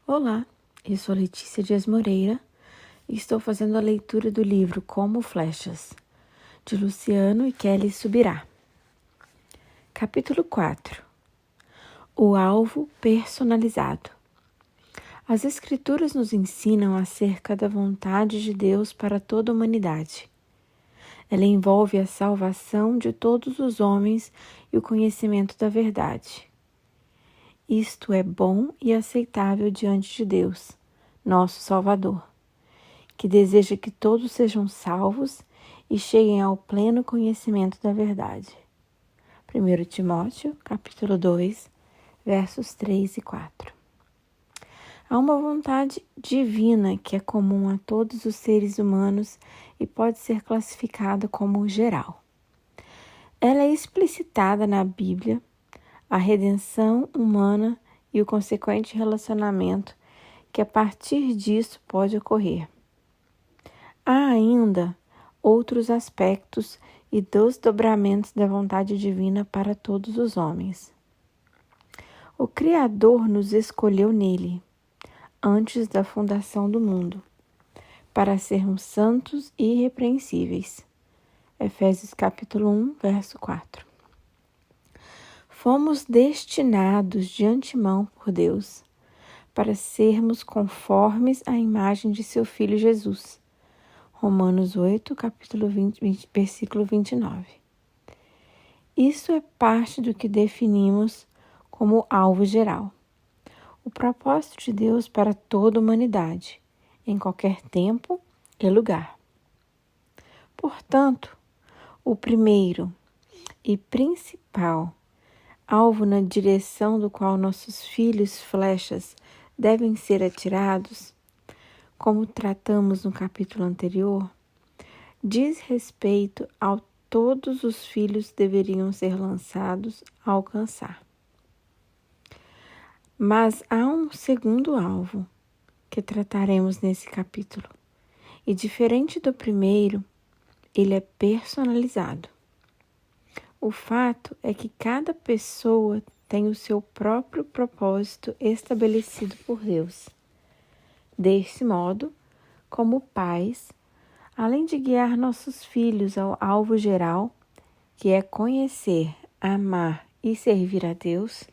Olá, eu sou Letícia Dias Moreira e estou fazendo a leitura do livro Como Flechas, de Luciano e Kelly Subirá. Capítulo 4. O alvo personalizado. As Escrituras nos ensinam acerca da vontade de Deus para toda a humanidade. Ela envolve a salvação de todos os homens e o conhecimento da verdade. Isto é bom e aceitável diante de Deus, nosso Salvador, que deseja que todos sejam salvos e cheguem ao pleno conhecimento da verdade. 1 Timóteo, capítulo 2, versos 3 e 4. Há uma vontade divina que é comum a todos os seres humanos e pode ser classificada como geral. Ela é explicitada na Bíblia, a redenção humana e o consequente relacionamento que a partir disso pode ocorrer. Há ainda outros aspectos e desdobramentos da vontade divina para todos os homens. O Criador nos escolheu nele, antes da fundação do mundo, para sermos santos e irrepreensíveis. Efésios capítulo 1, verso 4. Fomos destinados de antemão por Deus para sermos conformes à imagem de seu Filho Jesus. Romanos 8, capítulo 20, versículo 29. Isso é parte do que definimos como alvo geral. O propósito de Deus para toda a humanidade, em qualquer tempo e lugar. Portanto, o primeiro e principal alvo na direção do qual nossos filhos flechas devem ser atirados, como tratamos no capítulo anterior, diz respeito a todos os filhos deveriam ser lançados a alcançar. Mas há um segundo alvo que trataremos nesse capítulo, e diferente do primeiro, ele é personalizado. O fato é que cada pessoa tem o seu próprio propósito estabelecido por Deus. Desse modo, como pais, além de guiar nossos filhos ao alvo geral, que é conhecer, amar e servir a Deus,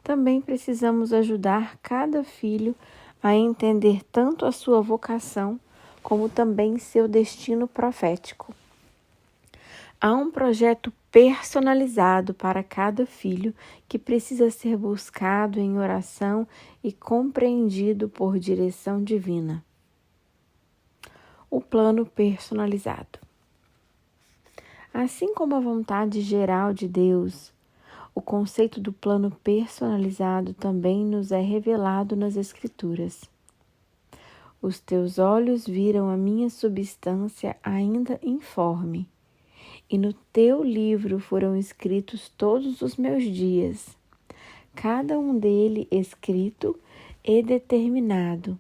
também precisamos ajudar cada filho a entender tanto a sua vocação como também seu destino profético. Há um projeto personalizado para cada filho que precisa ser buscado em oração e compreendido por direção divina. O plano personalizado. Assim como a vontade geral de Deus, o conceito do plano personalizado também nos é revelado nas Escrituras. Os teus olhos viram a minha substância ainda informe, e no teu livro foram escritos todos os meus dias, cada um dele escrito e determinado,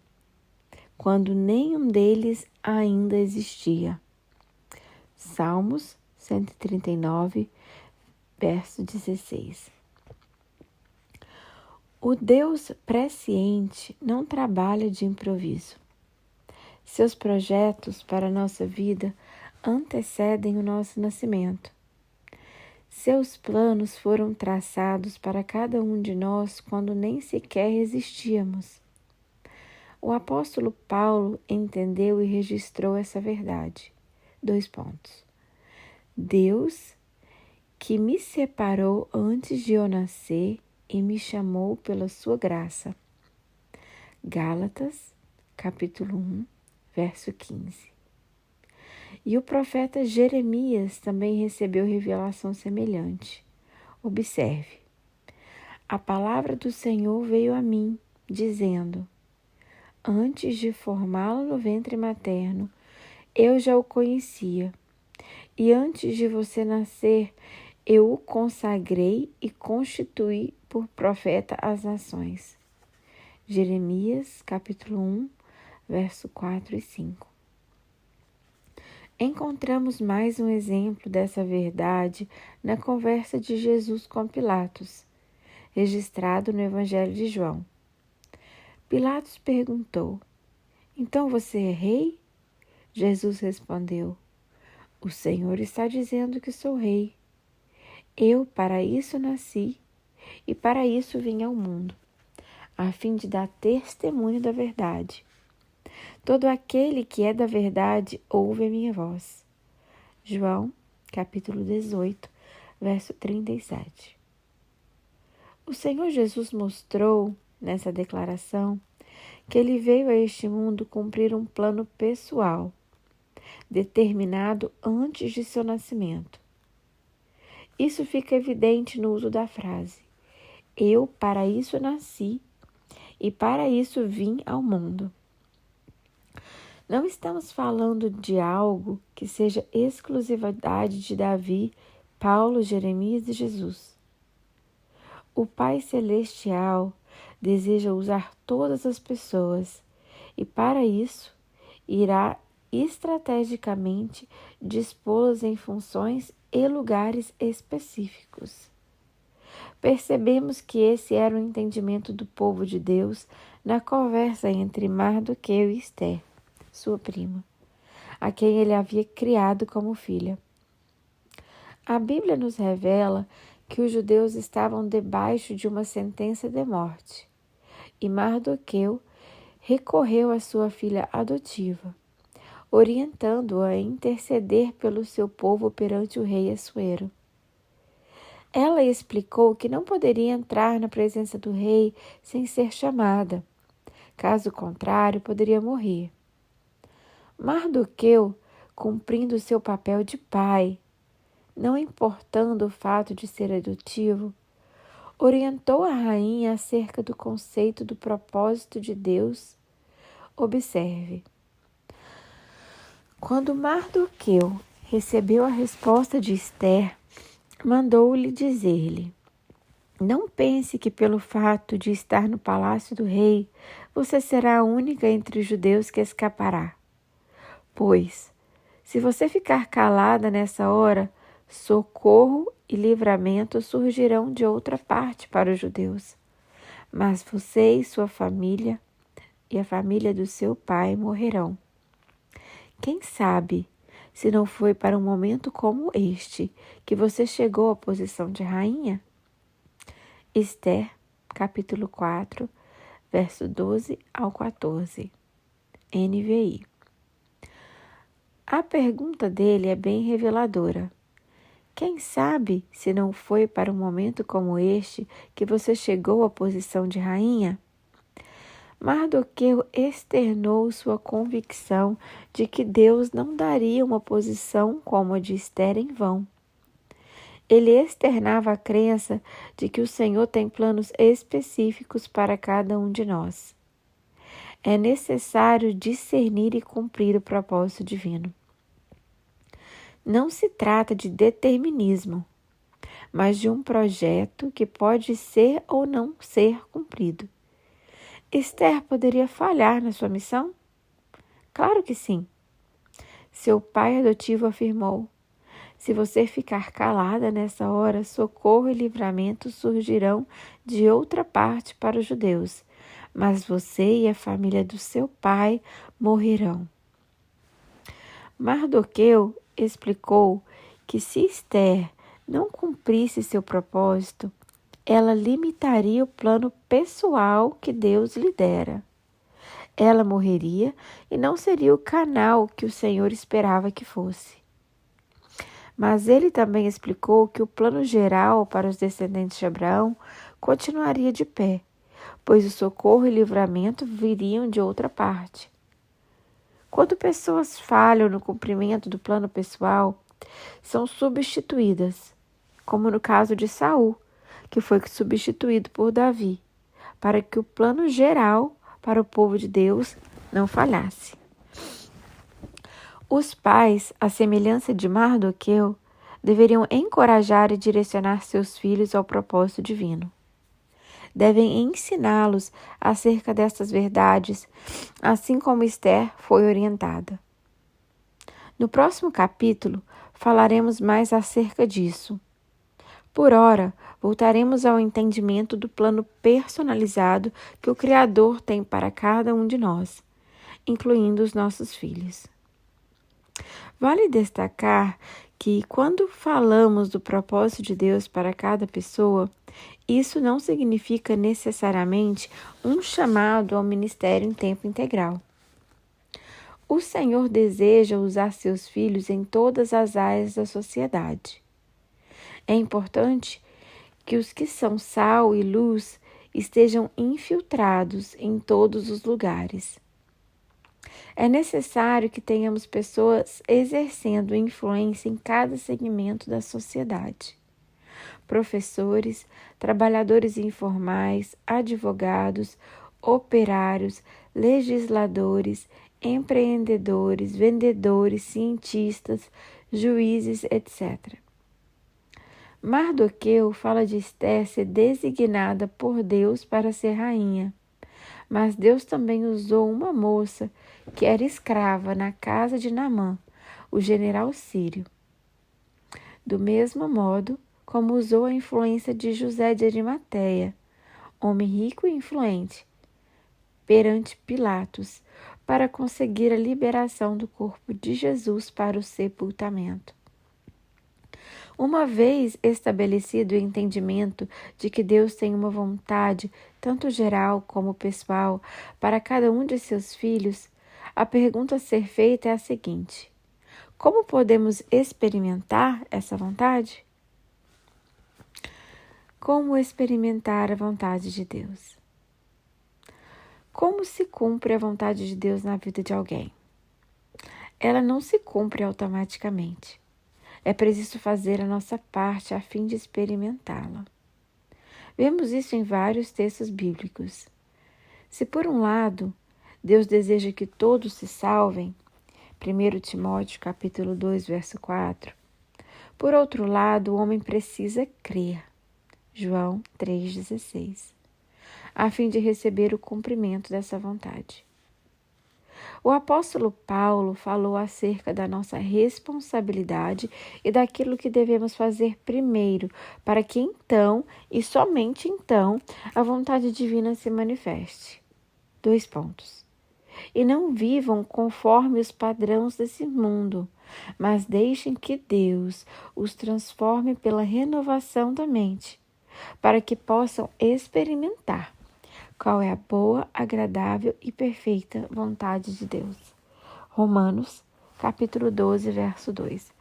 quando nenhum deles ainda existia. Salmos 139, verso 16. O Deus presciente não trabalha de improviso. Seus projetos para a nossa vida antecedem o nosso nascimento. Seus planos foram traçados para cada um de nós quando nem sequer existíamos. O apóstolo Paulo entendeu e registrou essa verdade. 2 pontos. Deus, que me separou antes de eu nascer e me chamou pela sua graça. Gálatas, capítulo 1, verso 15. E o profeta Jeremias também recebeu revelação semelhante. Observe. A palavra do Senhor veio a mim, dizendo: antes de formá-lo no ventre materno, eu já o conhecia. E antes de você nascer, eu o consagrei e constituí por profeta às nações. Jeremias, capítulo 1, verso 4 e 5. Encontramos mais um exemplo dessa verdade na conversa de Jesus com Pilatos, registrado no Evangelho de João. Pilatos perguntou: Então você é rei? Jesus respondeu: O Senhor está dizendo que sou rei. Eu para isso nasci e para isso vim ao mundo, a fim de dar testemunho da verdade. Todo aquele que é da verdade ouve a minha voz. João, capítulo 18, verso 37. O Senhor Jesus mostrou, nessa declaração, que ele veio a este mundo cumprir um plano pessoal, determinado antes de seu nascimento. Isso fica evidente no uso da frase: Eu para isso nasci e para isso vim ao mundo. Não estamos falando de algo que seja exclusividade de Davi, Paulo, Jeremias e Jesus. O Pai Celestial deseja usar todas as pessoas e, para isso, irá estrategicamente dispô-las em funções e lugares específicos. Percebemos que esse era o entendimento do povo de Deus na conversa entre Mardoqueu e Esther, sua prima, a quem ele havia criado como filha. A Bíblia nos revela que os judeus estavam debaixo de uma sentença de morte, e Mardoqueu recorreu à sua filha adotiva, orientando-a a interceder pelo seu povo perante o rei Assuero. Ela explicou que não poderia entrar na presença do rei sem ser chamada. Caso contrário, poderia morrer. Mardoqueu, cumprindo seu papel de pai, não importando o fato de ser adotivo, orientou a rainha acerca do conceito do propósito de Deus. Observe. Quando Mardoqueu recebeu a resposta de Esther, mandou-lhe dizer-lhe: Não pense que pelo fato de estar no palácio do rei, você será a única entre os judeus que escapará. Pois, se você ficar calada nessa hora, socorro e livramento surgirão de outra parte para os judeus. Mas você e sua família e a família do seu pai morrerão. Quem sabe se não foi para um momento como este que você chegou à posição de rainha? Esther, capítulo 4, verso 12 ao 14, NVI. A pergunta dele é bem reveladora. Quem sabe se não foi para um momento como este que você chegou à posição de rainha? Mardoqueu externou sua convicção de que Deus não daria uma posição como a de Esther em vão. Ele externava a crença de que o Senhor tem planos específicos para cada um de nós. É necessário discernir e cumprir o propósito divino. Não se trata de determinismo, mas de um projeto que pode ser ou não ser cumprido. Esther poderia falhar na sua missão? Claro que sim. Seu pai adotivo afirmou: Se você ficar calada nessa hora, socorro e livramento surgirão de outra parte para os judeus, mas você e a família do seu pai morrerão. Mardoqueu explicou que se Esther não cumprisse seu propósito, ela limitaria o plano pessoal que Deus lhe dera. Ela morreria e não seria o canal que o Senhor esperava que fosse. Mas ele também explicou que o plano geral para os descendentes de Abraão continuaria de pé, pois o socorro e livramento viriam de outra parte. Quando pessoas falham no cumprimento do plano pessoal, são substituídas, como no caso de Saul, que foi substituído por Davi, para que o plano geral para o povo de Deus não falhasse. Os pais, à semelhança de Mardoqueu, deveriam encorajar e direcionar seus filhos ao propósito divino. Devem ensiná-los acerca destas verdades, assim como Esther foi orientada. No próximo capítulo, falaremos mais acerca disso. Por ora, voltaremos ao entendimento do plano personalizado que o Criador tem para cada um de nós, incluindo os nossos filhos. Vale destacar que, quando falamos do propósito de Deus para cada pessoa, isso não significa necessariamente um chamado ao ministério em tempo integral. O Senhor deseja usar seus filhos em todas as áreas da sociedade. É importante que os que são sal e luz estejam infiltrados em todos os lugares. É necessário que tenhamos pessoas exercendo influência em cada segmento da sociedade. Professores, trabalhadores informais, advogados, operários, legisladores, empreendedores, vendedores, cientistas, juízes, etc. Mardoqueu fala de Esther ser designada por Deus para ser rainha, mas Deus também usou uma moça que era escrava na casa de Naamã, o general sírio. Do mesmo modo como usou a influência de José de Arimateia, homem rico e influente, perante Pilatos, para conseguir a liberação do corpo de Jesus para o sepultamento. Uma vez estabelecido o entendimento de que Deus tem uma vontade, tanto geral como pessoal, para cada um de seus filhos, a pergunta a ser feita é a seguinte: como podemos experimentar essa vontade? Como experimentar a vontade de Deus? Como se cumpre a vontade de Deus na vida de alguém? Ela não se cumpre automaticamente. É preciso fazer a nossa parte a fim de experimentá-la. Vemos isso em vários textos bíblicos. Se por um lado, Deus deseja que todos se salvem, 1 Timóteo capítulo 2, verso 4, por outro lado, o homem precisa crer, João 3,16, a fim de receber o cumprimento dessa vontade. O apóstolo Paulo falou acerca da nossa responsabilidade e daquilo que devemos fazer primeiro, para que então, e somente então, a vontade divina se manifeste. 2 pontos. E não vivam conforme os padrões desse mundo, mas deixem que Deus os transforme pela renovação da mente, para que possam experimentar qual é a boa, agradável e perfeita vontade de Deus. Romanos, capítulo 12, verso 2.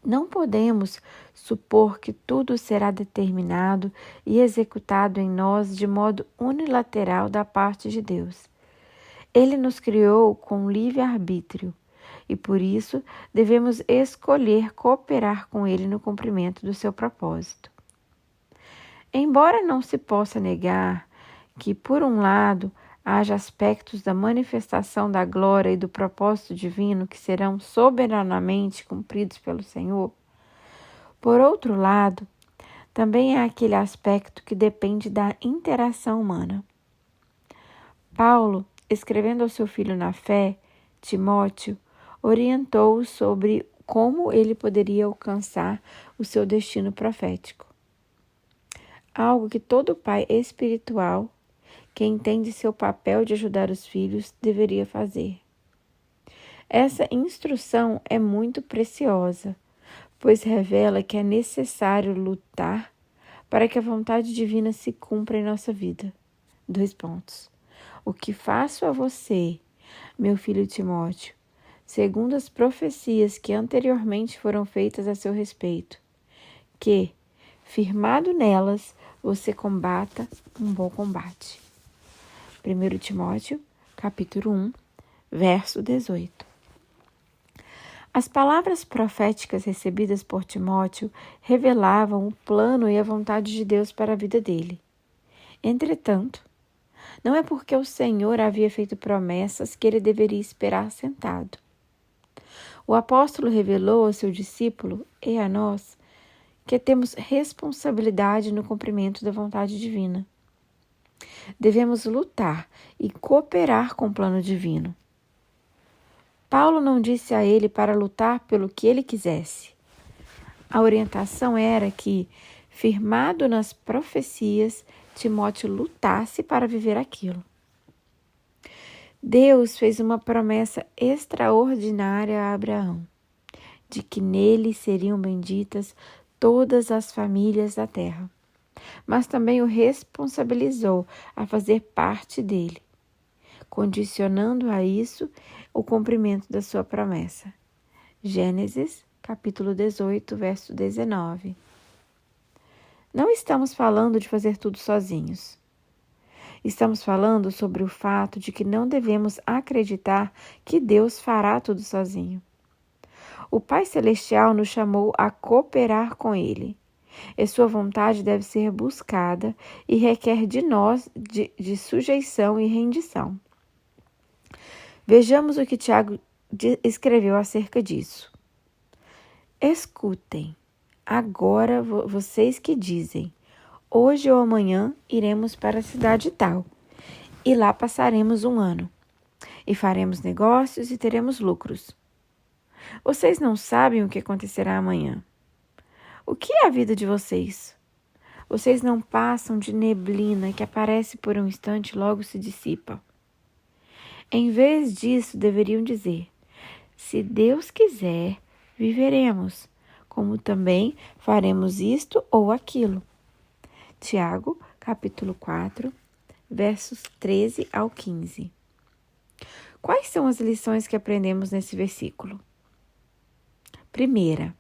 Não podemos supor que tudo será determinado e executado em nós de modo unilateral da parte de Deus. Ele nos criou com livre-arbítrio e, por isso, devemos escolher cooperar com Ele no cumprimento do seu propósito. Embora não se possa negar que, por um lado, haja aspectos da manifestação da glória e do propósito divino que serão soberanamente cumpridos pelo Senhor, por outro lado, também há aquele aspecto que depende da interação humana. Paulo, escrevendo ao seu filho na fé, Timóteo, orientou-o sobre como ele poderia alcançar o seu destino profético. Algo que todo pai espiritual, que entende seu papel de ajudar os filhos, deveria fazer. Essa instrução é muito preciosa, pois revela que é necessário lutar para que a vontade divina se cumpra em nossa vida. 2 pontos. O que faço a você, meu filho Timóteo, segundo as profecias que anteriormente foram feitas a seu respeito, que, firmado nelas, você combata um bom combate. 1 Timóteo, capítulo 1, verso 18. As palavras proféticas recebidas por Timóteo revelavam o plano e a vontade de Deus para a vida dele. Entretanto, não é porque o Senhor havia feito promessas que ele deveria esperar sentado. O apóstolo revelou ao seu discípulo e a nós que temos responsabilidade no cumprimento da vontade divina. Devemos lutar e cooperar com o plano divino. Paulo não disse a ele para lutar pelo que ele quisesse, A orientação era que, firmado nas profecias, Timóteo lutasse para viver aquilo. Deus fez uma promessa extraordinária a Abraão, de que nele seriam benditas todas as famílias da terra, mas também o responsabilizou a fazer parte dele, condicionando a isso o cumprimento da sua promessa. Gênesis, capítulo 18, verso 19. Não estamos falando de fazer tudo sozinhos. Estamos falando sobre o fato de que não devemos acreditar que Deus fará tudo sozinho. O Pai Celestial nos chamou a cooperar com Ele, e sua vontade deve ser buscada e requer de nós de sujeição e rendição. Vejamos o que Tiago escreveu acerca disso. Escutem, agora vocês que dizem, hoje ou amanhã iremos para a cidade tal, e lá passaremos um ano, e faremos negócios e teremos lucros. Vocês não sabem o que acontecerá amanhã. O que é a vida de vocês? Vocês não passam de neblina que aparece por um instante e logo se dissipa. Em vez disso, deveriam dizer, se Deus quiser, viveremos, como também faremos isto ou aquilo. Tiago, capítulo 4, versos 13 ao 15. Quais são as lições que aprendemos nesse versículo? Primeira,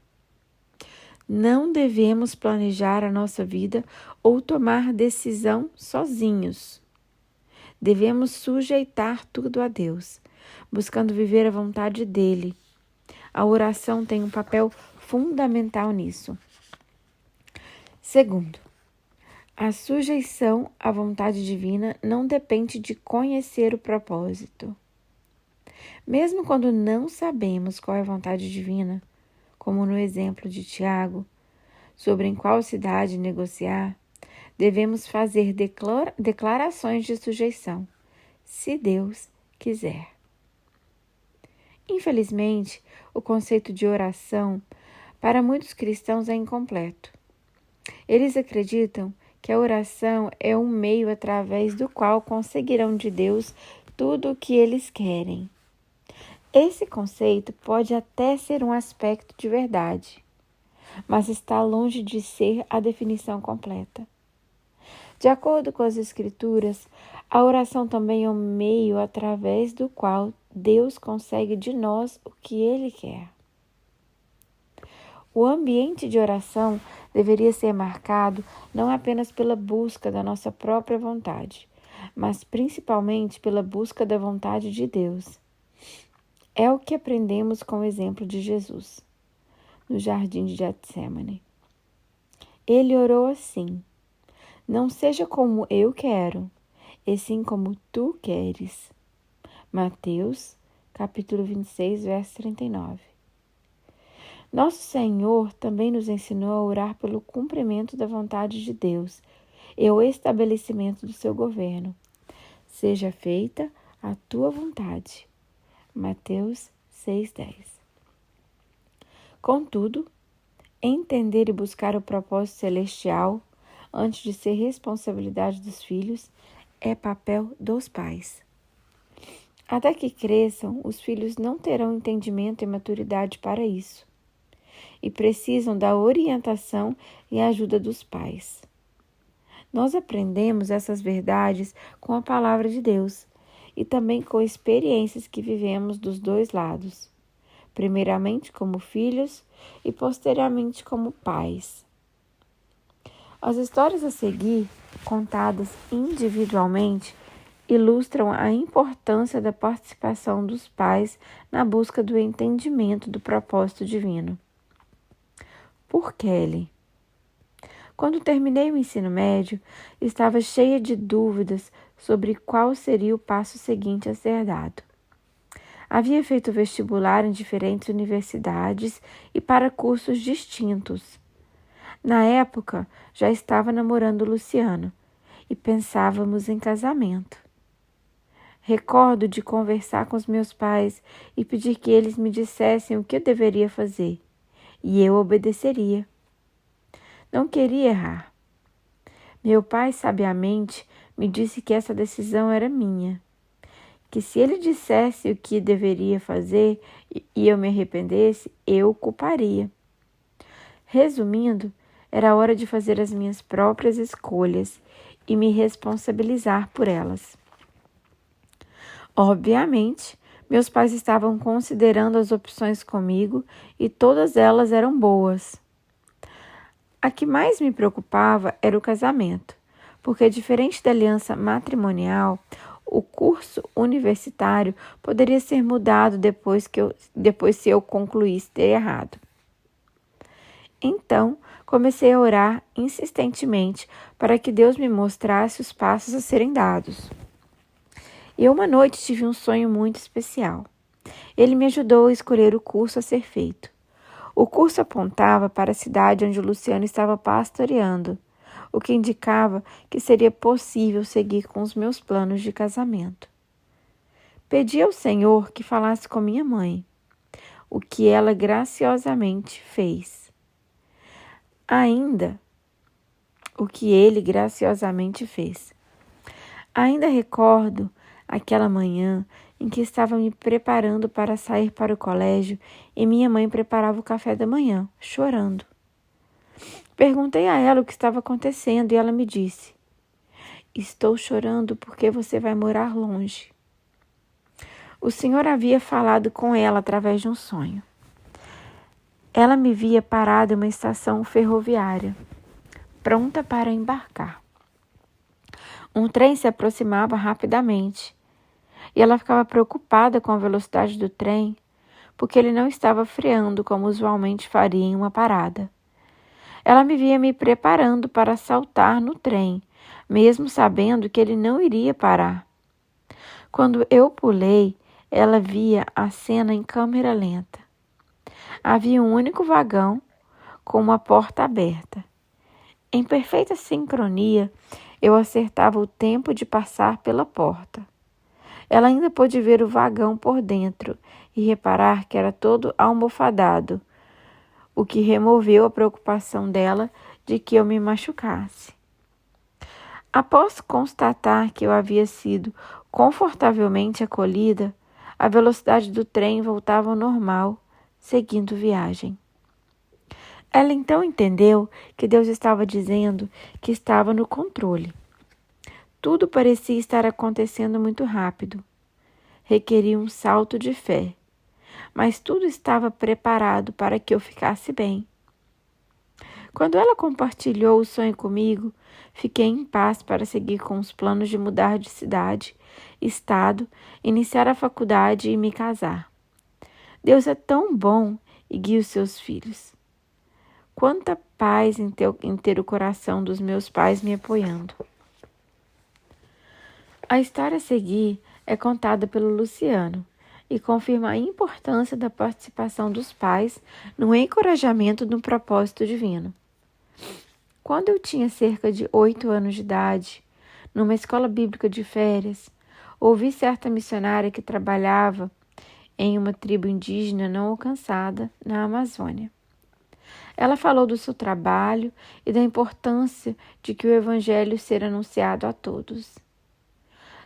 não devemos planejar a nossa vida ou tomar decisão sozinhos. Devemos sujeitar tudo a Deus, buscando viver a vontade dele. A oração tem um papel fundamental nisso. Segundo, a sujeição à vontade divina não depende de conhecer o propósito. Mesmo quando não sabemos qual é a vontade divina, como no exemplo de Tiago, sobre em qual cidade negociar, devemos fazer declarações de sujeição, se Deus quiser. Infelizmente, o conceito de oração para muitos cristãos é incompleto. Eles acreditam que a oração é um meio através do qual conseguirão de Deus tudo o que eles querem. Esse conceito pode até ser um aspecto de verdade, mas está longe de ser a definição completa. De acordo com as Escrituras, a oração também é um meio através do qual Deus consegue de nós o que Ele quer. O ambiente de oração deveria ser marcado não apenas pela busca da nossa própria vontade, mas principalmente pela busca da vontade de Deus. É o que aprendemos com o exemplo de Jesus, no jardim de Getsêmani. Ele orou assim, não seja como eu quero, e sim como tu queres. Mateus, capítulo 26, verso 39. Nosso Senhor também nos ensinou a orar pelo cumprimento da vontade de Deus e o estabelecimento do seu governo. Seja feita a tua vontade. Mateus 6,10. Contudo, entender e buscar o propósito celestial antes de ser responsabilidade dos filhos é papel dos pais. Até que cresçam, os filhos não terão entendimento e maturidade para isso, e precisam da orientação e ajuda dos pais. Nós aprendemos essas verdades com a palavra de Deus e também com experiências que vivemos dos dois lados, primeiramente como filhos e posteriormente como pais. As histórias a seguir, contadas individualmente, ilustram a importância da participação dos pais na busca do entendimento do propósito divino. Por Kelly. Quando terminei o ensino médio, estava cheia de dúvidas sobre qual seria o passo seguinte a ser dado. Havia feito vestibular em diferentes universidades e para cursos distintos. Na época, já estava namorando Luciano e pensávamos em casamento. Recordo de conversar com os meus pais e pedir que eles me dissessem o que eu deveria fazer. e eu obedeceria. Não queria errar. Meu pai sabiamente me disse que essa decisão era minha, que se ele dissesse o que deveria fazer e eu me arrependesse, eu o culparia. Resumindo, era hora de fazer as minhas próprias escolhas e me responsabilizar por elas. Obviamente, meus pais estavam considerando as opções comigo e todas elas eram boas. A que mais me preocupava era o casamento, porque, diferente da aliança matrimonial, o curso universitário poderia ser mudado depois se eu concluísse ter errado. Então, comecei a orar insistentemente para que Deus me mostrasse os passos a serem dados. E uma noite tive um sonho muito especial. Ele me ajudou a escolher o curso a ser feito. O curso apontava para a cidade onde o Luciano estava pastoreando, o que indicava que seria possível seguir com os meus planos de casamento. Pedi ao Senhor que falasse com minha mãe, o que ela graciosamente fez. Ainda recordo aquela manhã em que estava me preparando para sair para o colégio e minha mãe preparava o café da manhã, chorando. Perguntei a ela o que estava acontecendo e ela me disse: "Estou chorando porque você vai morar longe." O Senhor havia falado com ela através de um sonho. Ela me via parada em uma estação ferroviária, pronta para embarcar. Um trem se aproximava rapidamente e ela ficava preocupada com a velocidade do trem, porque ele não estava freando como usualmente faria em uma parada. Ela me via me preparando para saltar no trem, mesmo sabendo que ele não iria parar. Quando eu pulei, ela via a cena em câmera lenta. Havia um único vagão com uma porta aberta. Em perfeita sincronia, eu acertava o tempo de passar pela porta. Ela ainda pôde ver o vagão por dentro e reparar que era todo almofadado, o que removeu a preocupação dela de que eu me machucasse. Após constatar que eu havia sido confortavelmente acolhida, a velocidade do trem voltava ao normal, seguindo viagem. Ela então entendeu que Deus estava dizendo que estava no controle. Tudo parecia estar acontecendo muito rápido. Requeria um salto de fé, mas tudo estava preparado para que eu ficasse bem. Quando ela compartilhou o sonho comigo, fiquei em paz para seguir com os planos de mudar de cidade, estado, iniciar a faculdade e me casar. Deus é tão bom e guia os seus filhos. Quanta paz em ter o coração dos meus pais me apoiando. A história a seguir é contada pelo Luciano e confirma a importância da participação dos pais no encorajamento do propósito divino. Quando eu tinha cerca de 8 anos de idade, numa escola bíblica de férias, ouvi certa missionária que trabalhava em uma tribo indígena não alcançada na Amazônia. Ela falou do seu trabalho e da importância de que o evangelho ser anunciado a todos.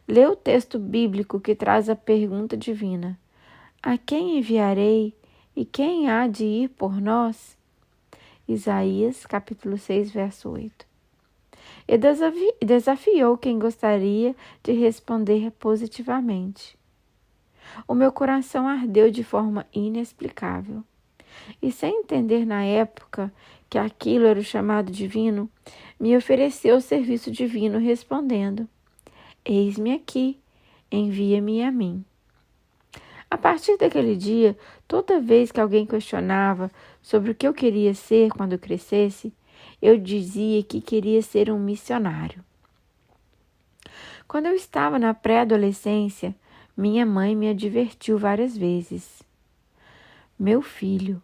Lê o texto bíblico que traz a pergunta divina: a quem enviarei e quem há de ir por nós? Isaías, capítulo 6, verso 8. E desafiou quem gostaria de responder positivamente. O meu coração ardeu de forma inexplicável. E sem entender na época que aquilo era o chamado divino, me ofereceu o serviço divino respondendo: eis-me aqui, envia-me a mim. A partir daquele dia, toda vez que alguém questionava sobre o que eu queria ser quando eu crescesse, eu dizia que queria ser um missionário. Quando eu estava na pré-adolescência, minha mãe me advertiu várias vezes: meu filho,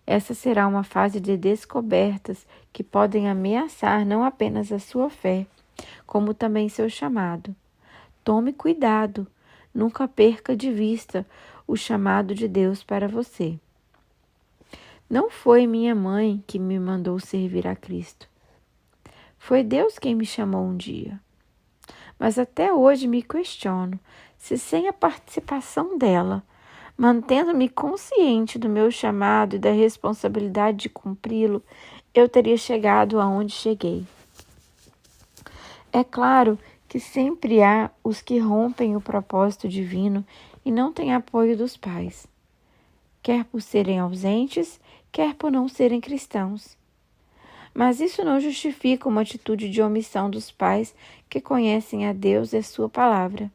essa será uma fase de descobertas que podem ameaçar não apenas a sua fé, como também seu chamado. Tome cuidado, nunca perca de vista o chamado de Deus para você. Não foi minha mãe que me mandou servir a Cristo. Foi Deus quem me chamou um dia. Mas até hoje me questiono se sem a participação dela, mantendo-me consciente do meu chamado e da responsabilidade de cumpri-lo, eu teria chegado aonde cheguei. É claro que sempre há os que rompem o propósito divino e não têm apoio dos pais, quer por serem ausentes, quer por não serem cristãos. Mas isso não justifica uma atitude de omissão dos pais que conhecem a Deus e a sua palavra.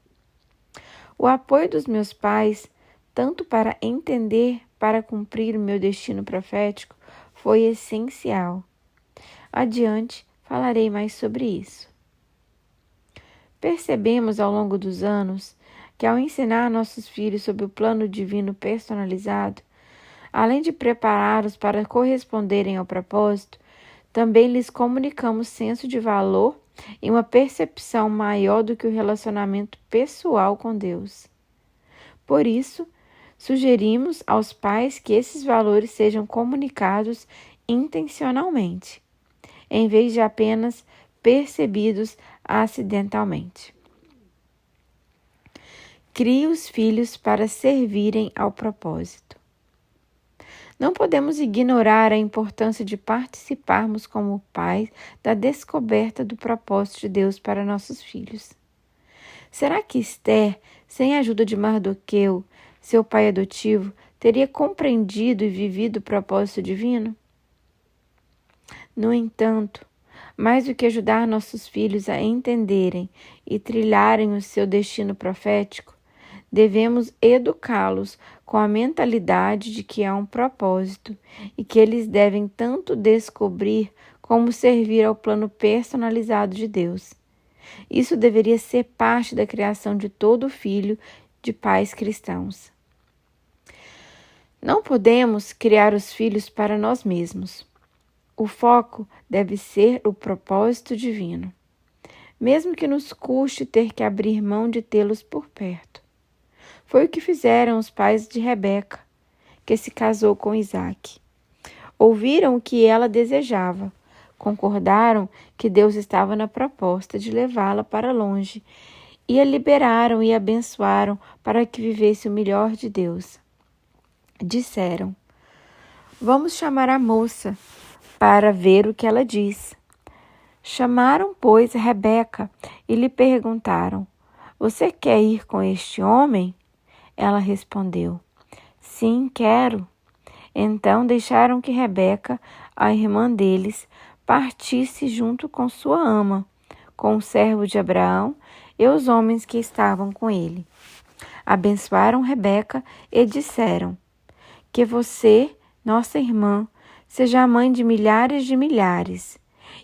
O apoio dos meus pais, tanto para entender, para cumprir o meu destino profético, foi essencial. Adiante, falarei mais sobre isso. Percebemos ao longo dos anos que, ao ensinar nossos filhos sobre o plano divino personalizado, além de prepará-los para corresponderem ao propósito, também lhes comunicamos senso de valor e uma percepção maior do que o relacionamento pessoal com Deus. Por isso, sugerimos aos pais que esses valores sejam comunicados intencionalmente, em vez de apenas percebidos acidentalmente. Crie os filhos para servirem ao propósito. Não podemos ignorar a importância de participarmos como pais da descoberta do propósito de Deus para nossos filhos. Será que Esther, sem a ajuda de Mardoqueu, seu pai adotivo, teria compreendido e vivido o propósito divino? No entanto, mais do que ajudar nossos filhos a entenderem e trilharem o seu destino profético, devemos educá-los com a mentalidade de que há um propósito e que eles devem tanto descobrir como servir ao plano personalizado de Deus. Isso deveria ser parte da criação de todo filho de pais cristãos. Não podemos criar os filhos para nós mesmos. O foco deve ser o propósito divino, mesmo que nos custe ter que abrir mão de tê-los por perto. Foi o que fizeram os pais de Rebeca, que se casou com Isaque. Ouviram o que ela desejava, concordaram que Deus estava na proposta de levá-la para longe e a liberaram e abençoaram para que vivesse o melhor de Deus. Disseram: "Vamos chamar a moça para ver o que ela diz." Chamaram, pois, Rebeca e lhe perguntaram: "Você quer ir com este homem?" Ela respondeu: "Sim, quero." Então deixaram que Rebeca, a irmã deles, partisse junto com sua ama, com o servo de Abraão e os homens que estavam com ele. Abençoaram Rebeca e disseram: "Que você, nossa irmã, seja a mãe de milhares,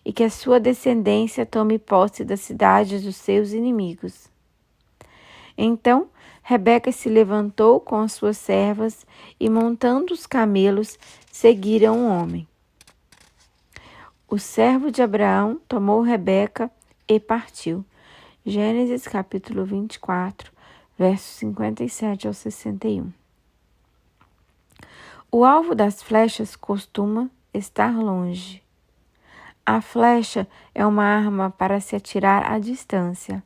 e que a sua descendência tome posse das cidades dos seus inimigos." Então Rebeca se levantou com as suas servas e, montando os camelos, seguiram o homem. O servo de Abraão tomou Rebeca e partiu. Gênesis capítulo 24, versos 57 ao 61. O alvo das flechas costuma estar longe. A flecha é uma arma para se atirar à distância.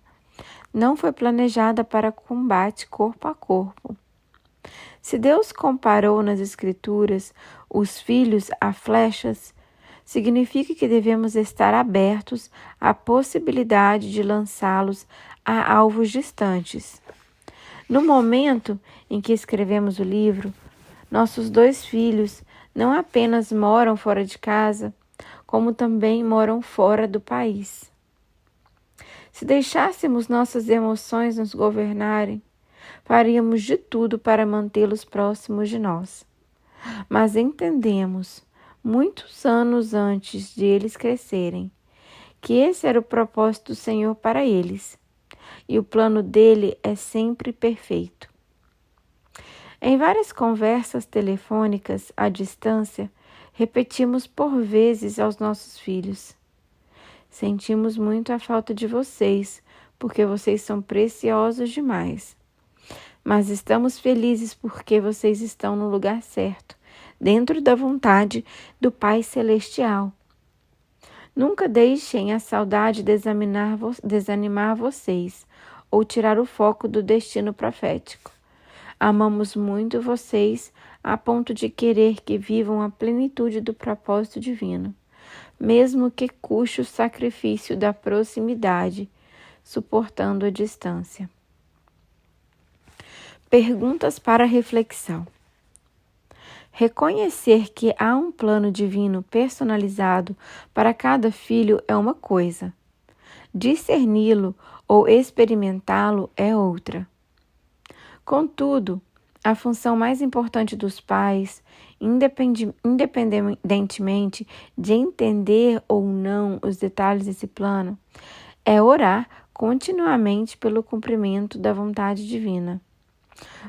Não foi planejada para combate corpo a corpo. Se Deus comparou nas Escrituras os filhos a flechas, significa que devemos estar abertos à possibilidade de lançá-los a alvos distantes. No momento em que escrevemos o livro, nossos 2 filhos não apenas moram fora de casa, como também moram fora do país. Se deixássemos nossas emoções nos governarem, faríamos de tudo para mantê-los próximos de nós. Mas entendemos, muitos anos antes de eles crescerem, que esse era o propósito do Senhor para eles, e o plano dele é sempre perfeito. Em várias conversas telefônicas à distância, repetimos por vezes aos nossos filhos: "Sentimos muito a falta de vocês, porque vocês são preciosos demais. Mas estamos felizes porque vocês estão no lugar certo, dentro da vontade do Pai Celestial. Nunca deixem a saudade desanimar vocês ou tirar o foco do destino profético. Amamos muito vocês a ponto de querer que vivam a plenitude do propósito divino, mesmo que custe o sacrifício da proximidade, suportando a distância. Perguntas para reflexão. Reconhecer que há um plano divino personalizado para cada filho é uma coisa. Discerni-lo ou experimentá-lo é outra. Contudo, a função mais importante dos pais, independentemente de entender ou não os detalhes desse plano, é orar continuamente pelo cumprimento da vontade divina.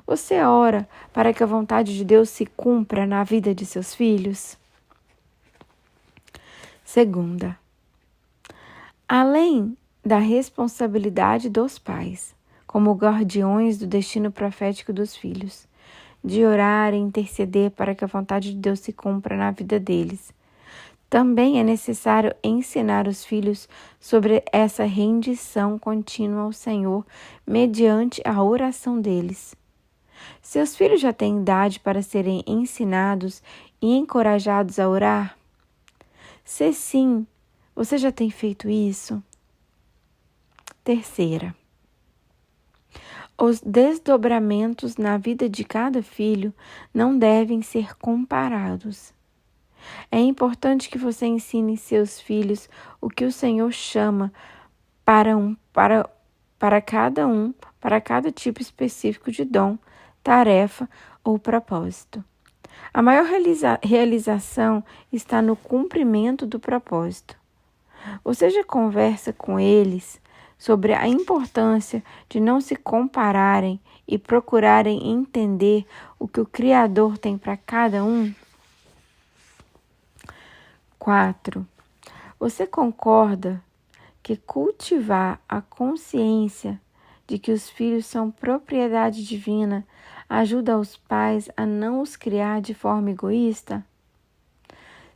Você ora para que a vontade de Deus se cumpra na vida de seus filhos? Segunda, além da responsabilidade dos pais, como guardiões do destino profético dos filhos, de orar e interceder para que a vontade de Deus se cumpra na vida deles, também é necessário ensinar os filhos sobre essa rendição contínua ao Senhor mediante a oração deles. Seus filhos já têm idade para serem ensinados e encorajados a orar? Se sim, você já tem feito isso? Terceira, os desdobramentos na vida de cada filho não devem ser comparados. É importante que você ensine seus filhos o que o Senhor chama para cada tipo específico de dom, tarefa ou propósito. A maior realização está no cumprimento do propósito. Você já conversa com eles sobre a importância de não se compararem e procurarem entender o que o Criador tem para cada um? 4. Você concorda que cultivar a consciência de que os filhos são propriedade divina ajuda os pais a não os criar de forma egoísta?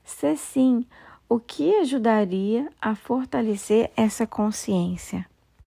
Se sim, o que ajudaria a fortalecer essa consciência?